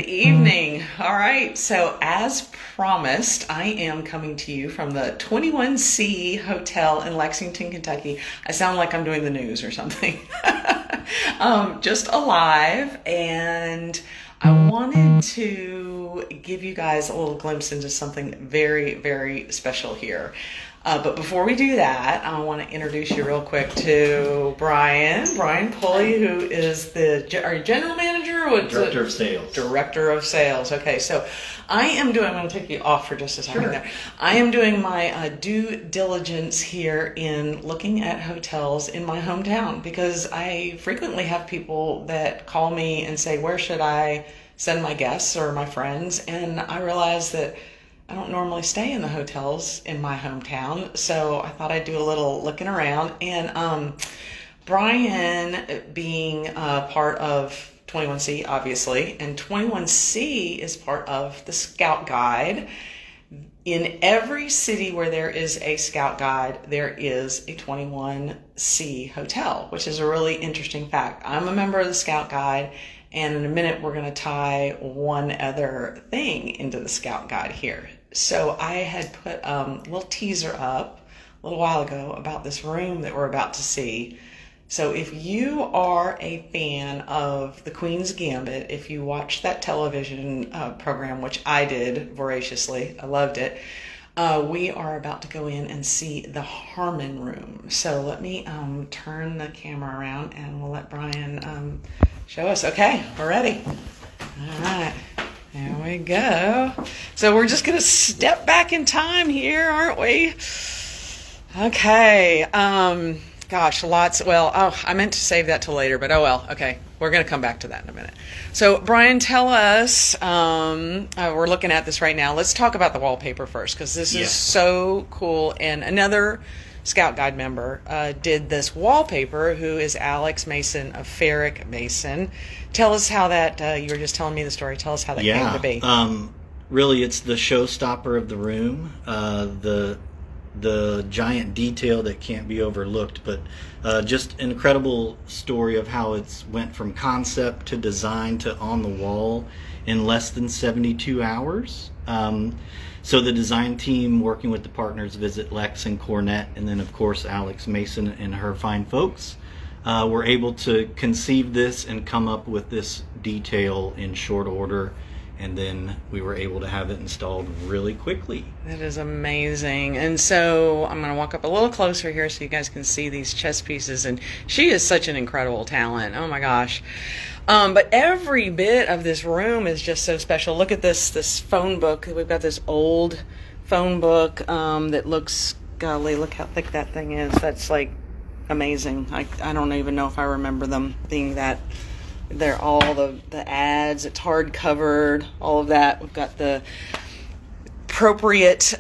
evening. All right, so as promised, I am coming to you from the 21C Hotel in Lexington, Kentucky. I sound like I'm doing the news or something. Just alive, and I wanted to give you guys a little glimpse into something very, very special here. But before we do that, I want to introduce you real quick to Brian Pulley, who is the general manager or director of sales. Director of sales. Okay, so I'm going to take you off for just a second Sure. there. I am doing my due diligence here in looking at hotels in my hometown, because I frequently have people that call me and say, where should I send my guests or my friends? And I realize that I don't normally stay in the hotels in my hometown, so I thought I'd do a little looking around. And Brian, being part of 21C, obviously, and 21C is part of the Scout Guide. In every city where there is a Scout Guide, there is a 21C hotel, which is a really interesting fact. I'm a member of the Scout Guide, and in a minute we're going to tie one other thing into the Scout Guide here. So I had put a little teaser up a little while ago about this room that we're about to see. So if you are a fan of the Queens Gambit, if you watch that television program, which I did voraciously, I loved it, we are about to go in and see the Harmon Room. So let me turn the camera around and we'll let Brian show us. Okay, we're ready. All right. There we go. So we're just going to step back in time here, aren't we? Okay. Gosh, lots. Well, I meant to save that till later, but oh well. Okay. We're going to come back to that in a minute. So, Brian, tell us, we're looking at this right now. Let's talk about the wallpaper first, because this is so cool. And another Scout Guide member did this wallpaper, who is Alex Mason of Ferric Mason. Tell us how that, you were just telling me the story, tell us how that came to be. Really, it's the showstopper of the room, the giant detail that can't be overlooked, but just an incredible story of how it's went from concept to design to on the wall in less than 72 hours. So the design team, working with the partners, Visit Lex and Cornett, and then of course Alex Mason and her fine folks, were able to conceive this and come up with this detail in short order, and then we were able to have it installed really quickly. That is amazing. And so I'm going to walk up a little closer here so you guys can see these chess pieces, and she is such an incredible talent. Oh my gosh. But every bit of this room is just so special. Look at this phone book. We've got this old phone book that looks, golly, look how thick that thing is. That's like amazing. I don't even know if I remember them being that. They're all the ads. It's hard covered, all of that. We've got the appropriate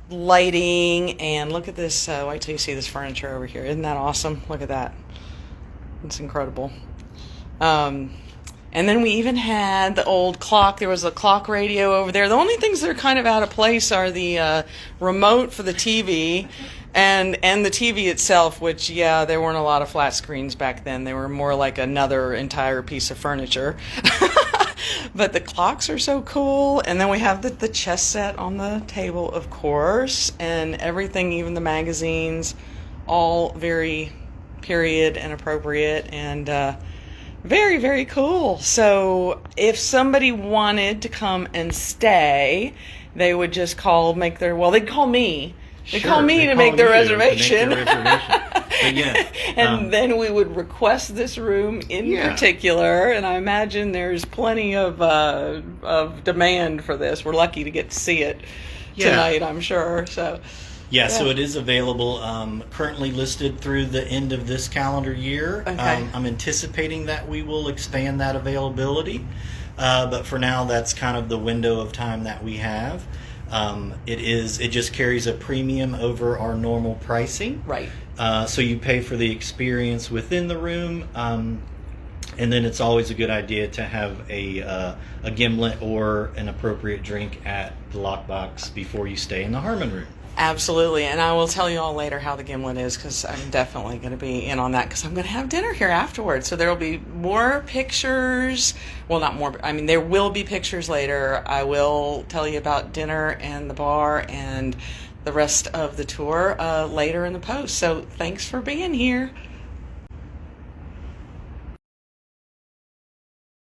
lighting, and look at this. Wait till you see this furniture over here. Isn't that awesome? Look at that. It's incredible. And then we even had the old clock. There was a clock radio over there. The only things that are kind of out of place are the remote for the TV and the TV itself, which, yeah, there weren't a lot of flat screens back then. They were more like another entire piece of furniture. But the clocks are so cool. And then we have the chess set on the table, of course, and everything, even the magazines, all very period and appropriate, and very, very cool. So if somebody wanted to come and stay, they would just they'd call me. They'd call me to make their reservation. And then we would request this room in particular, and I imagine there's plenty of demand for this. We're lucky to get to see it tonight, I'm sure. So so it is available, currently listed through the end of this calendar year. Okay. I'm anticipating that we will expand that availability, but for now that's kind of the window of time that we have. It just carries a premium over our normal pricing. Right. So you pay for the experience within the room, and then it's always a good idea to have a gimlet or an appropriate drink at the lockbox before you stay in the Harmon Room. Absolutely, and I will tell you all later how the gimlet is because I'm definitely going to be in on that because I'm going to have dinner here afterwards. So there will be more pictures. Well, not more. I mean, there will be pictures later. I will tell you about dinner and the bar and the rest of the tour later in the post. So thanks for being here.